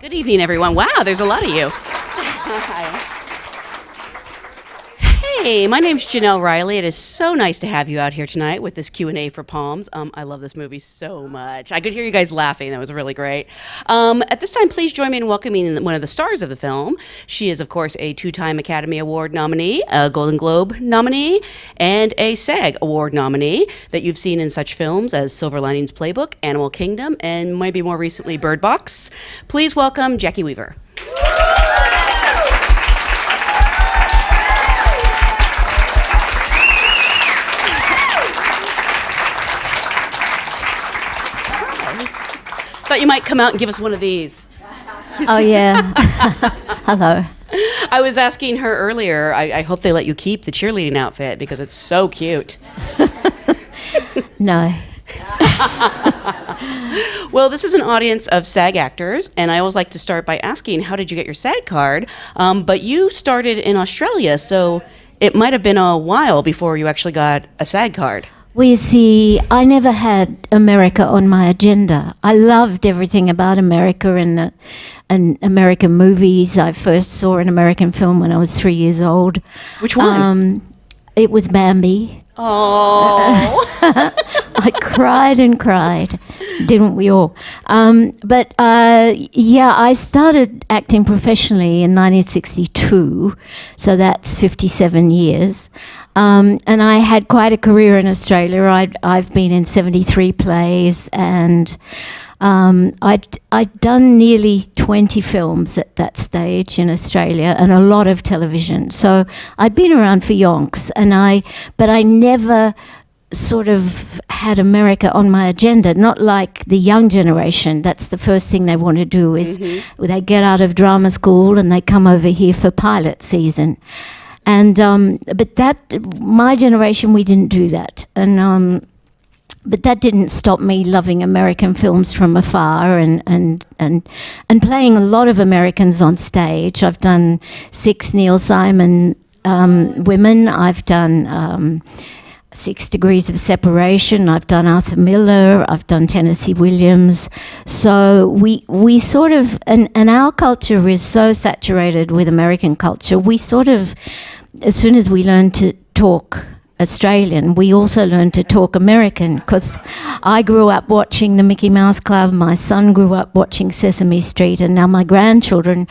Good evening, everyone. Wow, there's a lot of you. Hey, my name's Jenelle Riley. It is so nice to have you out here tonight with this Q&A for POMS. I love this movie so much. I could hear you guys laughing. That was really great. At this time, please join me in welcoming one of the stars of the film. She is, of course, a two-time Academy Award nominee, a Golden Globe nominee, and a SAG Award nominee that you've seen in such films as Silver Linings Playbook, Animal Kingdom, and maybe more recently, Bird Box. Please welcome Jacki Weaver. Thought you might come out and give us one of these. Oh, yeah. Hello. I was asking her earlier, I hope they let you keep the cheerleading outfit because it's so cute. No. Well, this is an audience of SAG actors, and I always like to start by asking, how did you get your SAG card? But you started in Australia, so it might have been a while before you actually got a SAG card. Well, you see, I never had America on my agenda. I loved everything about America and American movies. I first saw an American film when I was 3 years old. Which one? It was Bambi. Oh. I cried and cried, didn't we all? But I started acting professionally in 1962, so that's 57 years. And I had quite a career in Australia. I've been in 73 plays, and I'd done nearly 20 films at that stage in Australia, and a lot of television. So I'd been around for yonks, but I never sort of had America on my agenda, not like the young generation. That's the first thing they want to do is they get out of drama school and they come over here for pilot season. And but my generation, we didn't do that. And but that didn't stop me loving American films from afar and playing a lot of Americans on stage. I've done 6 Neil Simon women. I've done 6 Degrees of Separation. I've done Arthur Miller. I've done Tennessee Williams. So we sort of, and our culture is so saturated with American culture. We sort of, as soon as we learn to talk Australian, we also learn to talk American, because I grew up watching the Mickey Mouse Club, my son grew up watching Sesame Street, and now my grandchildren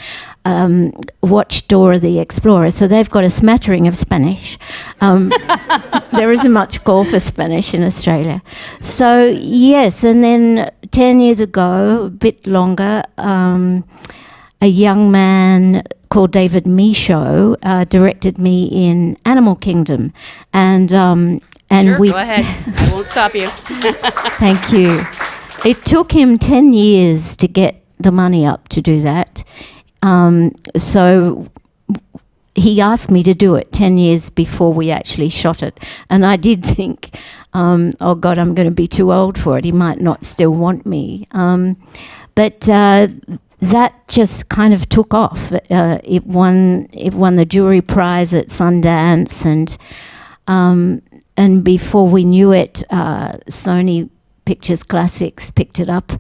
watch Dora the Explorer, so they've got a smattering of Spanish. There isn't much call for Spanish in Australia. So yes, and then 10 years ago, a bit longer, a young man called David Michaud directed me in Animal Kingdom, and sure, go ahead. I won't stop you. Thank you. It took him 10 years to get the money up to do that. So he asked me to do it 10 years before we actually shot it, and I did think, oh God, I'm going to be too old for it. He might not still want me. But that just kind of took off. It won the jury prize at Sundance, and before we knew it, Sony Pictures Classics picked it up.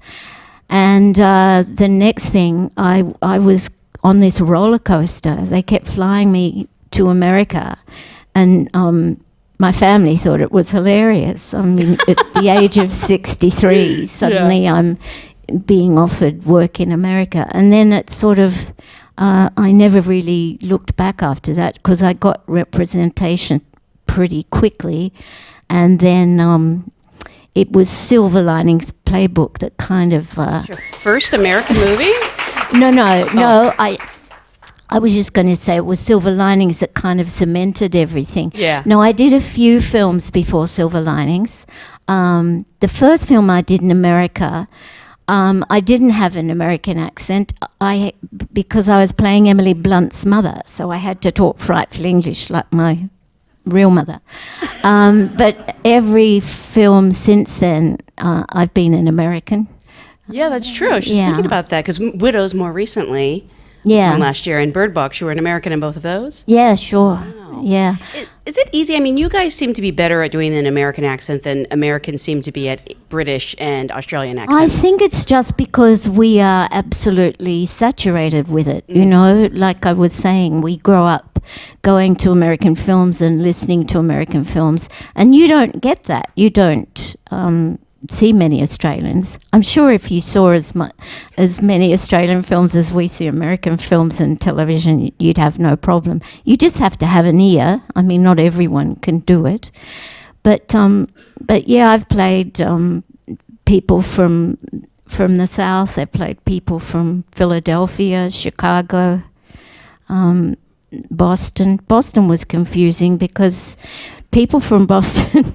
And the next thing, I was on this roller coaster. They kept flying me to America, and my family thought it was hilarious. I mean, at the age of 63, suddenly I'm being offered work in America. And then it sort of, I never really looked back after that, because I got representation pretty quickly. And then it was Silver Linings Playbook that kind of... Your first American movie? No. I was just going to say it was Silver Linings that kind of cemented everything. Yeah. No, I did a few films before Silver Linings. The first film I did in America, I didn't have an American accent because I was playing Emily Blunt's mother, so I had to talk frightful English like my real mother. But every film since then, I've been an American. Yeah, that's true. I was just thinking about that, because Widows more recently Yeah. from last year, and Bird Box. You were an American in both of those? Yeah, sure. Yeah. Is it easy? I mean, you guys seem to be better at doing an American accent than Americans seem to be at British and Australian accents. I think it's just because we are absolutely saturated with it. You know, like I was saying, we grow up going to American films and listening to American films, and you don't get that. You don't see many Australians. I'm sure if you saw as many Australian films as we see American films and television, you'd have no problem. You just have to have an ear. I mean, not everyone can do it. But yeah, I've played people from the South. I've played people from Philadelphia, Chicago, Boston. Boston was confusing because people from Boston,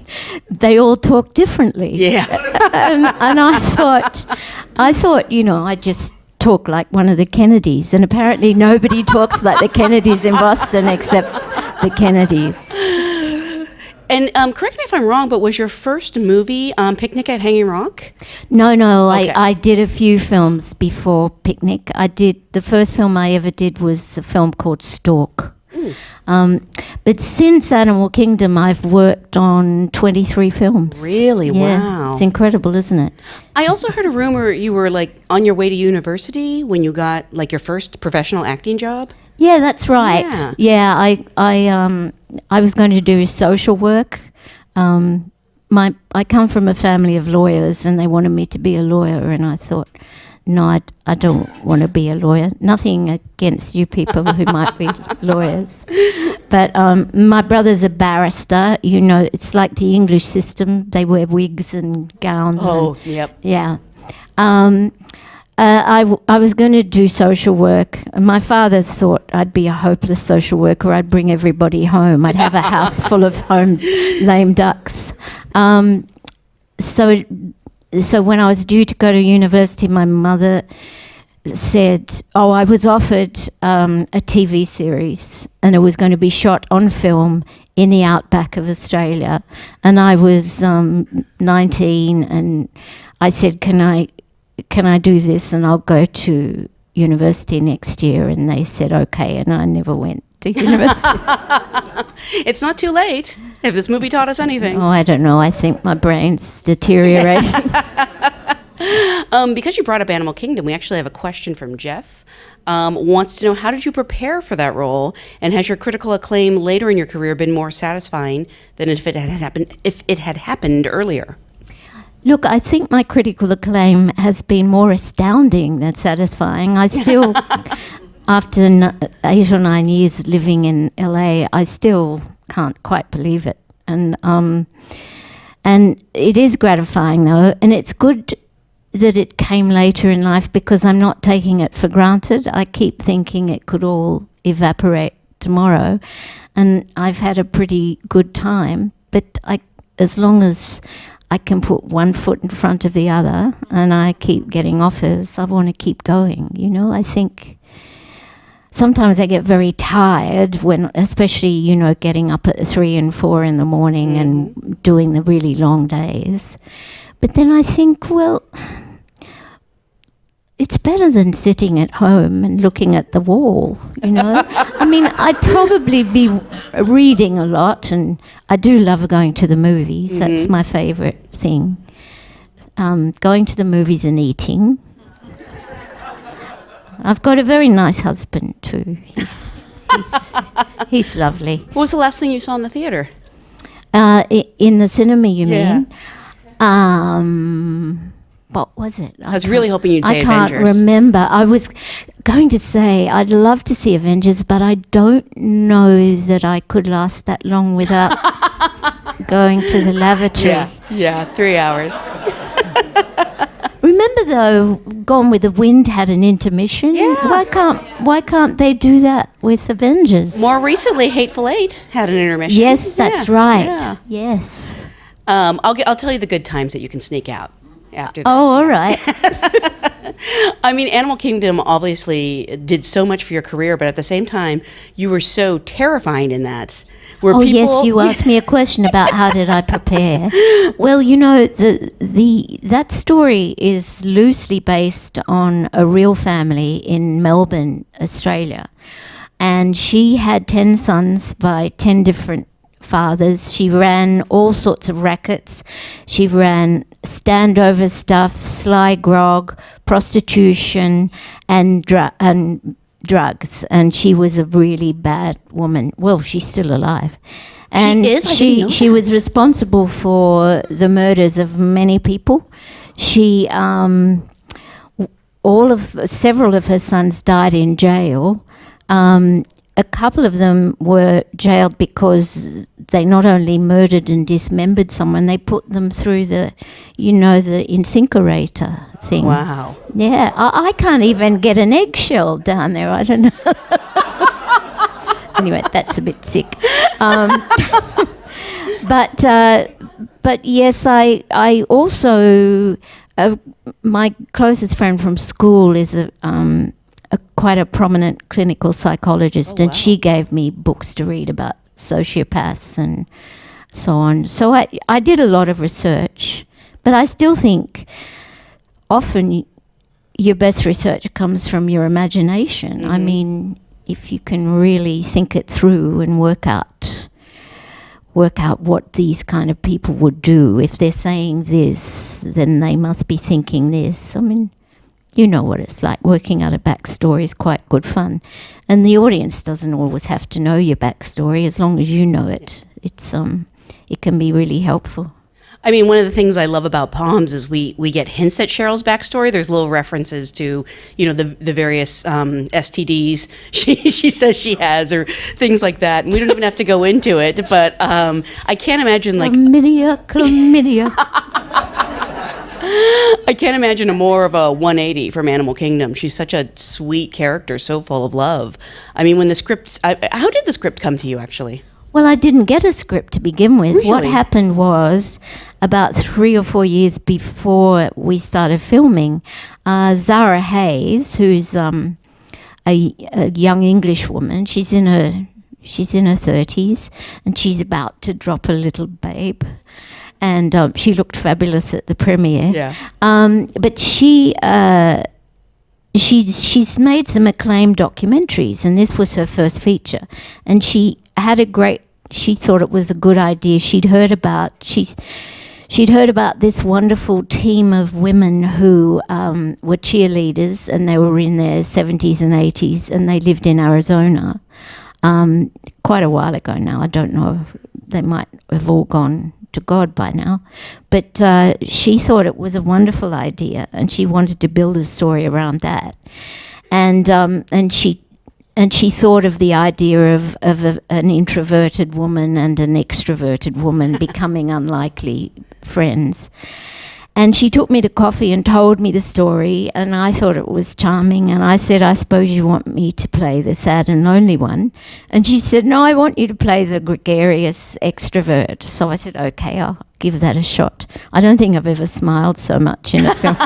they all talk differently. Yeah. and I thought, you know, I just talk like one of the Kennedys, and apparently nobody talks like the Kennedys in Boston except the Kennedys. And correct me if I'm wrong, but was your first movie Picnic at Hanging Rock? No, Okay. I did a few films before Picnic. The first film I ever did was a film called Stalk. But since Animal Kingdom, I've worked on 23 films. Really? Yeah, Wow. it's incredible, isn't it? I also heard a rumor you were like on your way to university when you got like your first professional acting job. Yeah, that's right. Yeah, I was going to do social work. I come from a family of lawyers, and they wanted me to be a lawyer, and I thought, no, I don't want to be a lawyer. Nothing against you people who might be lawyers. But my brother's a barrister. You know, it's like the English system. They wear wigs and gowns. Oh, yep. Yeah. I was going to do social work. My father thought I'd be a hopeless social worker. I'd bring everybody home. I'd have a house full of lame ducks. So when I was due to go to university, my mother said, I was offered a TV series, and it was going to be shot on film in the outback of Australia. And I was 19, and I said, can I do this, and I'll go to university next year? And they said, okay, and I never went to university. It's not too late if this movie taught us anything. Oh, I don't know. I think my brain's deteriorating. Because you brought up Animal Kingdom, we actually have a question from Jeff. Wants to know, how did you prepare for that role, and has your critical acclaim later in your career been more satisfying than if it had happened earlier? Look, I think my critical acclaim has been more astounding than satisfying. I still, after 8 or 9 years living in LA, I still can't quite believe it. And it is gratifying, though, and it's good that it came later in life because I'm not taking it for granted. I keep thinking it could all evaporate tomorrow, and I've had a pretty good time, but as long as I can put one foot in front of the other and I keep getting offers, I want to keep going. You know, I think sometimes I get very tired when, especially, you know, getting up at 3 and 4 in the morning and doing the really long days. But then I think, well, it's better than sitting at home and looking at the wall, you know. I mean, I'd probably be reading a lot, and I do love going to the movies. That's my favourite thing. Going to the movies and eating. I've got a very nice husband too. He's lovely. What was the last thing you saw in the theater? In the cinema, you Yeah. mean? What was it? I was really hoping you'd say Avengers. I can't remember. I was going to say I'd love to see Avengers, but I don't know that I could last that long without going to the lavatory. Yeah, 3 hours. Remember, though, Gone with the Wind had an intermission. Yeah. Why can't they do that with Avengers? More recently, Hateful Eight had an intermission. Yes, that's right. Yeah. Yes. I'll tell you the good times that you can sneak out. after this. Oh, all right. I mean, Animal Kingdom obviously did so much for your career, but at the same time, you were so terrifying in that. Where Oh, people, yes, you asked me a question about how did I prepare. Well, you know, that story is loosely based on a real family in Melbourne, Australia. And she had 10 sons by 10 different fathers. She ran all sorts of rackets. She ran standover stuff, sly grog, prostitution, and drugs. And she was a really bad woman. Well, she's still alive. And She is? I didn't know she that. was responsible for the murders of many people. She several of her sons died in jail. A couple of them were jailed because they not only murdered and dismembered someone, they put them through the incinerator thing. Wow. Yeah, I can't even get an eggshell down there. I don't know. Anyway, that's a bit sick. But yes, I also my closest friend from school is quite a prominent clinical psychologist, and she gave me books to read about sociopaths and so on. So I did a lot of research, but I still think often your best research comes from your imagination. Mm-hmm. I mean, if you can really think it through and work out what these kind of people would do. If they're saying this, then they must be thinking this. I mean, you know what it's like. Working out a backstory is quite good fun. And the audience doesn't always have to know your backstory. As long as you know it, it can be really helpful. I mean, one of the things I love about POMS is we get hints at Cheryl's backstory. There's little references to, the various STDs she says she has or things like that. And we don't even have to go into it, but I can't imagine Chlamydia. I can't imagine a more of a 180 from Animal Kingdom. She's such a sweet character, so full of love. I mean, when the script, how did the script come to you, actually? Well, I didn't get a script to begin with. Really? What happened was, about 3 or 4 years before we started filming, Zara Hayes, who's a young English woman, she's in her 30s, and she's about to drop a little babe. And she looked fabulous at the premiere. Yeah. But she's made some acclaim documentaries, and this was her first feature. And she thought it was a good idea. She'd heard about this wonderful team of women who were cheerleaders, and they were in their 70s and 80s, and they lived in Arizona quite a while ago now. I don't know if they might have all gone to God by now, but she thought it was a wonderful idea, and she wanted to build a story around that, and she thought of the idea of an introverted woman and an extroverted woman becoming unlikely friends. And she took me to coffee and told me the story, and I thought it was charming. And I said, I suppose you want me to play the sad and lonely one? And she said, no, I want you to play the gregarious extrovert. So I said, okay, I'll give that a shot. I don't think I've ever smiled so much in a film.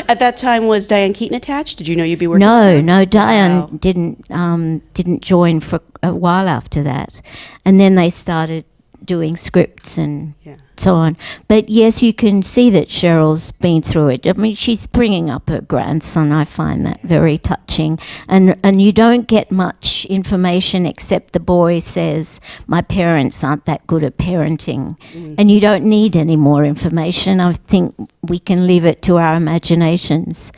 At that time, was Diane Keaton attached? Did you know you'd be working with her? No, Diane Wow. didn't join for a while after that. And then they started doing scripts and so on. But yes, you can see that Sheryl's been through it. I mean, she's bringing up her grandson. I find that very touching. And you don't get much information except the boy says, my parents aren't that good at parenting. And you don't need any more information. I think we can leave it to our imaginations.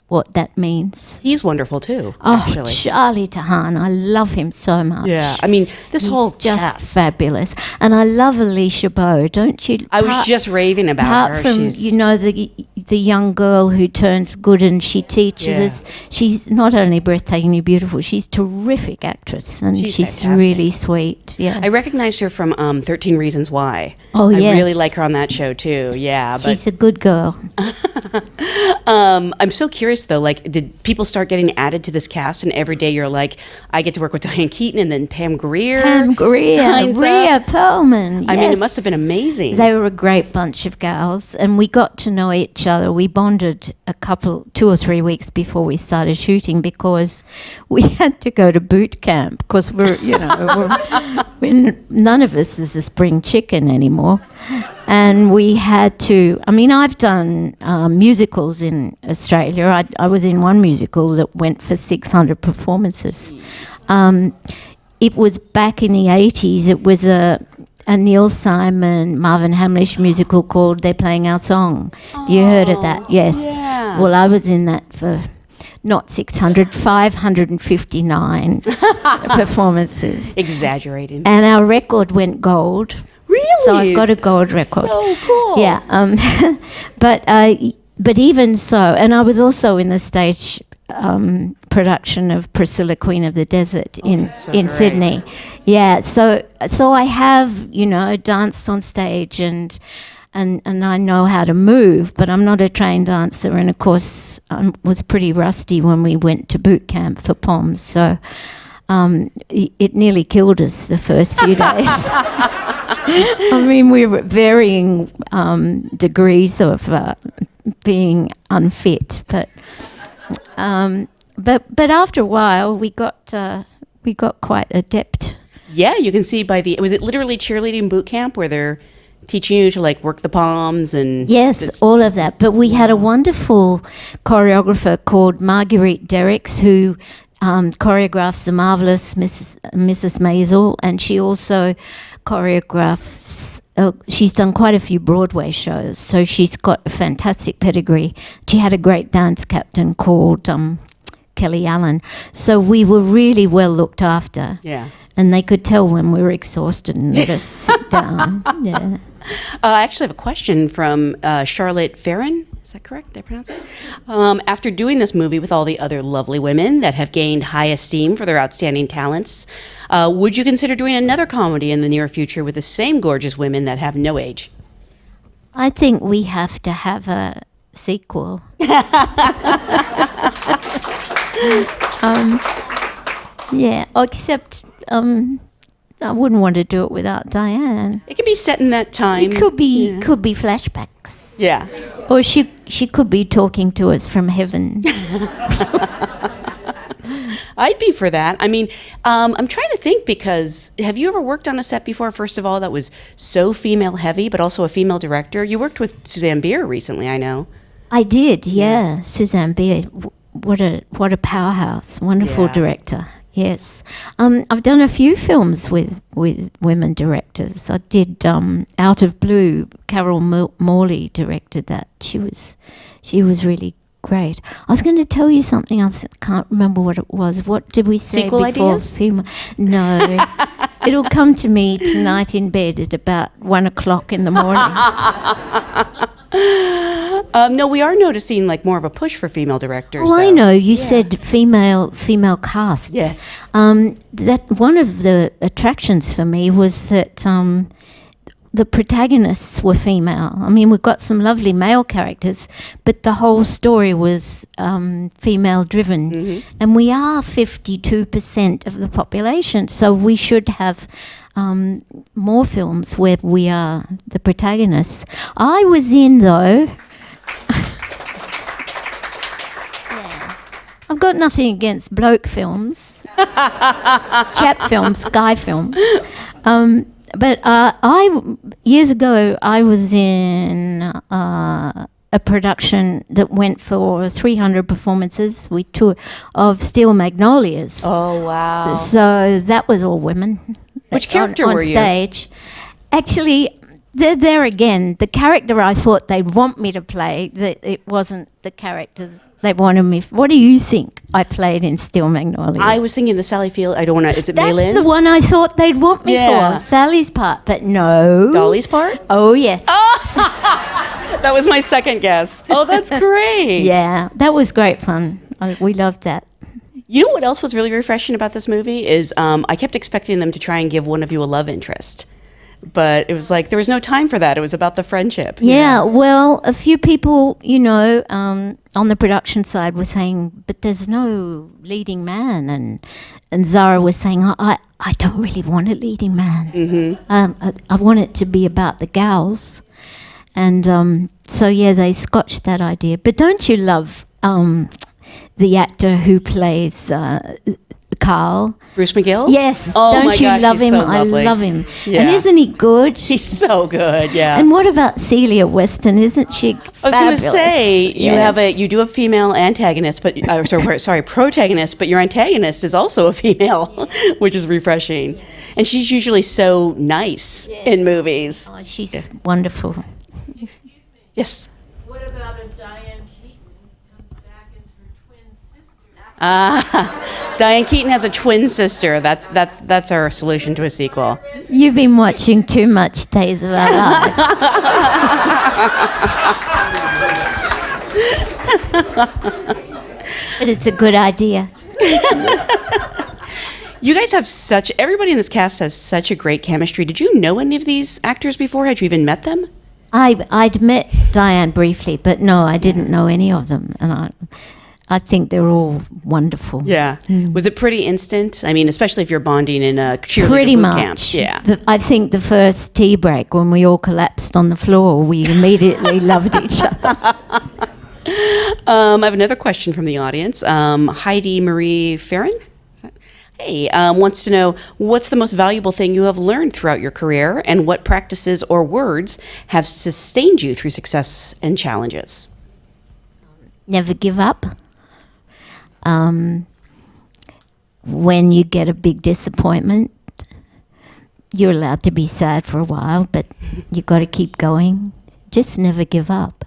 What that means. He's wonderful too, Oh, actually. Charlie Tahan, I love him so much. Yeah, I mean, this whole He's just cast. fabulous. And I love Alisha Bowe, don't you? I was just raving about Apart her. from, She's, the the young girl who turns good and she teaches us. She's not only breathtakingly beautiful, she's a terrific actress, and she's fantastic. really sweet. Yeah, I recognized her from 13 Reasons Why. Oh, I yes. really like her on that show too. Yeah, but she's a good girl. I'm so curious though. Like, did people start getting added to this cast, and every day you're like, I get to work with Diane Keaton, and then Pam Grier, Rhea Perlman. I mean, it must have been amazing. They were a great bunch of gals, and we got to know each other. We bonded 2 or 3 weeks before we started shooting because we had to go to boot camp because none of us is a spring chicken anymore. And we had to, I mean, I've done musicals in Australia. I was in one musical that went for 600 performances. It was back in the 80s. It was a Neil Simon, Marvin Hamlish musical called They're Playing Our Song. You heard of that? Yes. Yeah. Well, I was in that for not 600, 559 performances. Exaggerating. And our record went gold. Really? So I've got a gold record. So cool. Yeah. But even so, and I was also in the stage production of Priscilla, Queen of the Desert in great. Sydney. Yeah. So I have, danced on stage and I know how to move, but I'm not a trained dancer. And of course, I was pretty rusty when we went to boot camp for POMS. So it nearly killed us the first few days. I mean, we were at varying degrees of being unfit, but after a while, we got quite adept. Yeah, you can see was it literally cheerleading boot camp where they're teaching you to like work the palms and yes, all of that. But we had a wonderful choreographer called Marguerite Derricks who choreographs the marvelous Mrs. Maisel, and she also choreographs. She's done quite a few Broadway shows, so she's got a fantastic pedigree. She had a great dance captain called Kelly Allen, so we were really well looked after. Yeah. And they could tell when we were exhausted and let us sit down. Yeah. I actually have a question from Charlotte Farron. Is that correct? Did I pronounce it? After doing this movie with all the other lovely women that have gained high esteem for their outstanding talents, would you consider doing another comedy in the near future with the same gorgeous women that have no age? I think we have to have a sequel. Yeah, except I wouldn't want to do it without Diane. It can be set in that time. It could be flashbacks. Yeah. Or she could be talking to us from heaven. I'd be for that. I mean, I'm trying to think because have you ever worked on a set before, first of all, that was so female heavy, but also a female director? You worked with Suzanne Bier recently, I know. I did, yeah. Suzanne Bier, what a powerhouse, wonderful director. Yes. I've done a few films with women directors. I did Out of Blue. Carol Morley directed that. She was really great. I was going to tell you something. I can't remember what it was. What did we say Sequel before? ideas? No. It'll come to me tonight in bed at about 1:00 in the morning. No, we are noticing like more of a push for female directors. Oh, though. I know. You said female casts. Yes. That one of the attractions for me was that the protagonists were female. I mean, we've got some lovely male characters, but the whole story was female driven. Mm-hmm. And we are 52% of the population, so we should have more films where we are the protagonists. I was in, though... I've got nothing against bloke films, chap films, guy films. But years ago, I was in a production that went for 300 performances. We toured of Steel Magnolias. Oh, wow. So that was all women. Which character on were you? Stage. Actually, there again, the character I thought they'd want me to play, it wasn't the character they wanted me. What do you think I played in Steel Magnolias? I was thinking the Sally Field. I don't want to. Is it That's Maylin? the one I thought they'd want me for. Sally's part, but no. Dolly's part? Oh, yes. That was my second guess. Oh, that's great. Yeah, that was great fun. We loved that. You know what else was really refreshing about this movie is I kept expecting them to try and give one of you a love interest. But it was like there was no time for that. It was about the friendship. Yeah, well, a few people, on the production side were saying, but there's no leading man. And Zara was saying, I don't really want a leading man. Mm-hmm. I want it to be about the gals. And so, yeah, they scotched that idea. But don't you love the actor who plays Carl? Bruce McGill? Yes. Oh don't my you gosh, love he's him? so lovely. I love him. Yeah. And isn't he good? He's so good, yeah. And what about Celia Weston? Isn't she fabulous? I was going to say Yes. you do a female antagonist, but protagonist, but your antagonist is also a female, which is refreshing. And she's usually so nice in movies. Oh, she's wonderful. Yes. What about if Diane Keaton comes back as her twin sister? Diane Keaton has a twin sister. That's our solution to a sequel. You've been watching too much Days of Our Lives. But it's a good idea. You guys have everybody in this cast has such a great chemistry. Did you know any of these actors before? Had you even met them? I'd met Diane briefly, but no, I didn't know any of them. And I think they're all wonderful. Yeah. Was it pretty instant? I mean, especially if you're bonding in a cheerleader Pretty boot much. camp. Yeah. I think the first tea break, when we all collapsed on the floor, we immediately loved each other. I have another question from the audience. Heidi Marie Farron? Hey, wants to know, what's the most valuable thing you have learned throughout your career, and what practices or words have sustained you through success and challenges? Never give up. When you get a big disappointment, you're allowed to be sad for a while, but you got to keep going. Just never give up.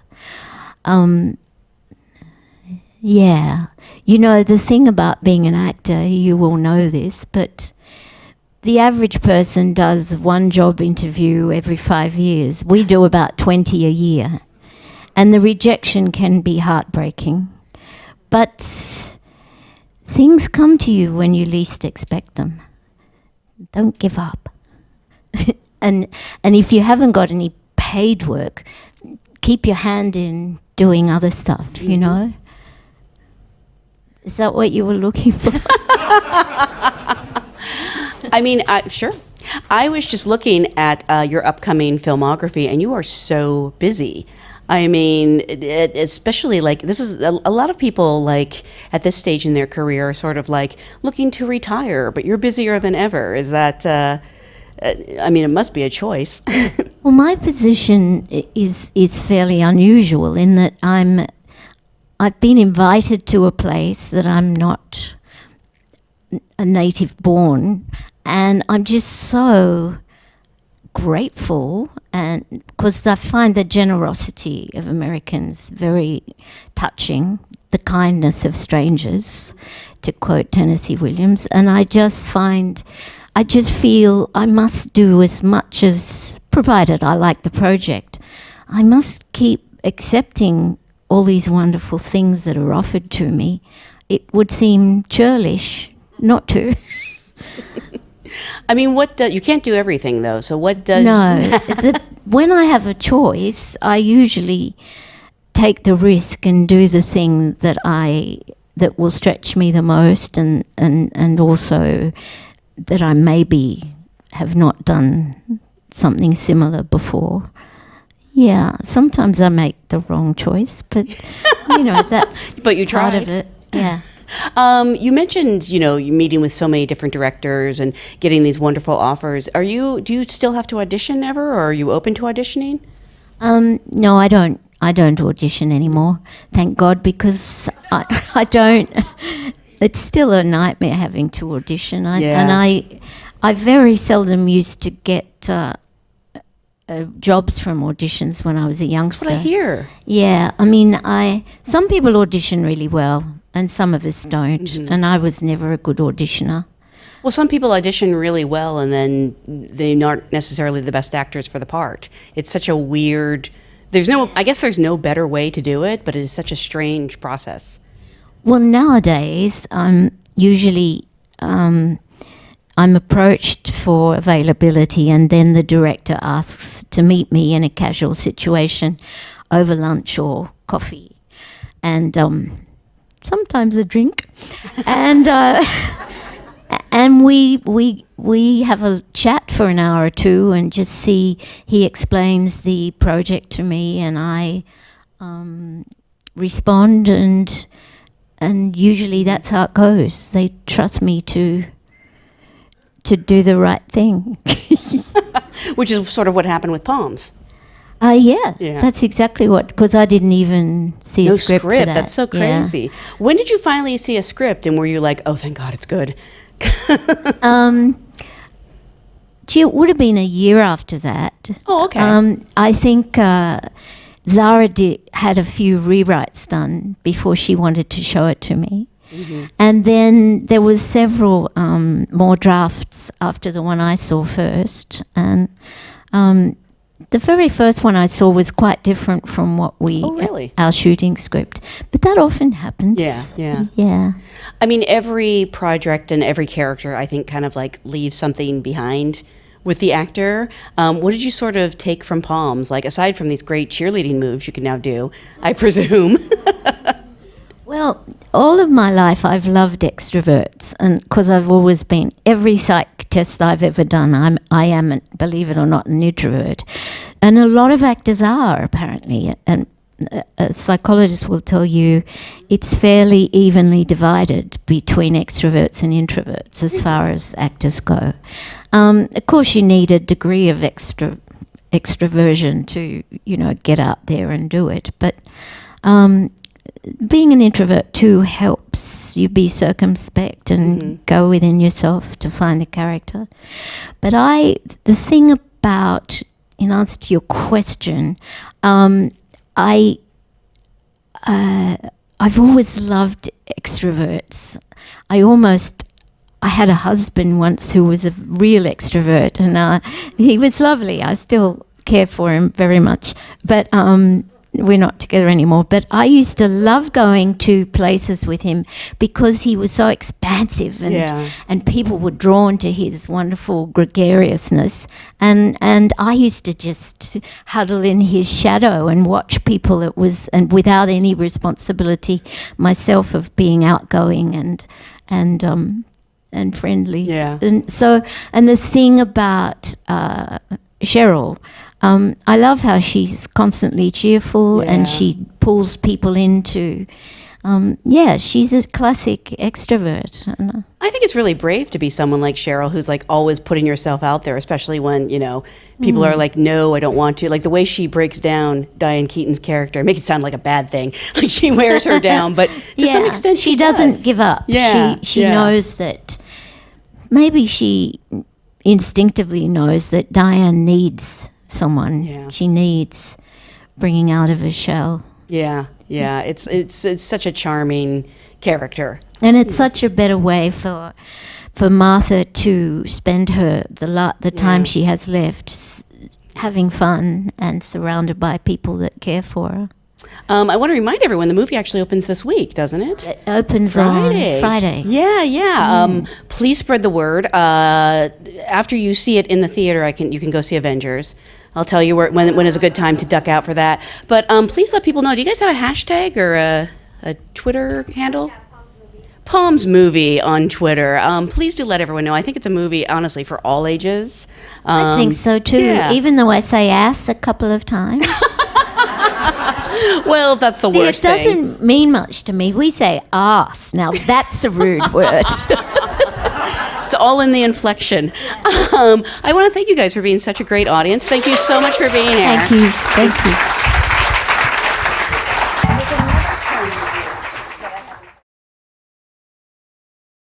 Yeah. The thing about being an actor, you will know this, but the average person does one job interview every 5 years. We do about 20 a year. And the rejection can be heartbreaking. But things come to you when you least expect them. Don't give up. And if you haven't got any paid work, keep your hand in doing other stuff, Is that what you were looking for? I mean, sure. I was just looking at your upcoming filmography, and you are so busy. I mean, especially this is a lot of people at this stage in their career are sort of looking to retire, but you're busier than ever. Is that, it must be a choice. Well, my position is fairly unusual in that I've been invited to a place that I'm not a native born, and I'm just so grateful, and because I find the generosity of Americans very touching, the kindness of strangers, to quote Tennessee Williams, and I just feel I must do as much as, provided I like the project, I must keep accepting all these wonderful things that are offered to me. It would seem churlish not to. I mean, you can't do everything though, so what does... No, when I have a choice, I usually take the risk and do the thing that will stretch me the most, and also that I maybe have not done something similar before. Yeah, sometimes I make the wrong choice, but that's but you part tried. of it. Yeah. You mentioned, you meeting with so many different directors and getting these wonderful offers. Do you still have to audition ever, or are you open to auditioning? No, I don't. I don't audition anymore. Thank God, because I don't. It's still a nightmare having to audition. And I very seldom used to get jobs from auditions when I was a youngster. That's what I hear. Yeah, some people audition really well, and some of us don't. Mm-hmm. And I was never a good auditioner. Well, some people audition really well, and then they aren't necessarily the best actors for the part. It's such a weird I guess there's no better way to do it, but it is such a strange process. Well, nowadays, usually I'm approached for availability, and then the director asks to meet me in a casual situation over lunch or coffee, and sometimes a drink, and we have a chat for an hour or two, and just see. He explains the project to me, and I respond, and usually that's how it goes. They trust me to do the right thing. Which is sort of what happened with POMS. Yeah, that's exactly what, because I didn't even see a script for that. That's so crazy. Yeah. When did you finally see a script, and were you like, oh, thank God, it's good? Gee, it would have been a year after that. Oh, okay. I think Zara had a few rewrites done before she wanted to show it to me. Mm-hmm. And then there was several more drafts after the one I saw first. And the very first one I saw was quite different from what our shooting script. But that often happens. Yeah. I mean, every project and every character, I think, kind of like leaves something behind with the actor. What did you sort of take from POMS? Like, aside from these great cheerleading moves you can now do, I presume. Well, all of my life I've loved extroverts, and because I've always been, every psych test I've ever done, I am, believe it or not, an introvert. And a lot of actors are, apparently, and a psychologist will tell you it's fairly evenly divided between extroverts and introverts as far as actors go. Of course, you need a degree of extroversion to, get out there and do it, but being an introvert too helps you be circumspect and go within yourself to find the character. But the thing about, in answer to your question, I've always loved extroverts. I had a husband once who was a real extrovert, and he was lovely. I still care for him very much, but we're not together anymore. But I used to love going to places with him because he was so expansive, and people were drawn to his wonderful gregariousness. And I used to just huddle in his shadow and watch people. And without any responsibility myself of being outgoing and friendly. Yeah. And the thing about Sheryl, I love how she's constantly cheerful and she pulls people into, she's a classic extrovert. I think it's really brave to be someone like Sheryl who's like always putting yourself out there, especially when, people are like, no, I don't want to. Like the way she breaks down Diane Keaton's character, make it sound like a bad thing. Like she wears her down, but to some extent she doesn't give up. Yeah. She knows that maybe she instinctively knows that Diane needs someone. Yeah. She needs bringing out of her shell. Yeah. It's such a charming character, and it's such a better way for Martha to spend the time she has left having fun and surrounded by people that care for her. I want to remind everyone the movie actually opens this week, doesn't it? It opens on Friday. Yeah. Please spread the word. After you see it in the theater, you can go see Avengers. I'll tell you when is a good time to duck out for that. But please let people know. Do you guys have a hashtag or a Twitter handle? POMS movie on Twitter. Please do let everyone know. I think it's a movie, honestly, for all ages. I think so too. Even though I say ass a couple of times. Well, that's the worst thing. It doesn't mean much to me. We say ass. Now, that's a rude word. It's all in the inflection. I want to thank you guys for being such a great audience. Thank you so much for being here. Thank you.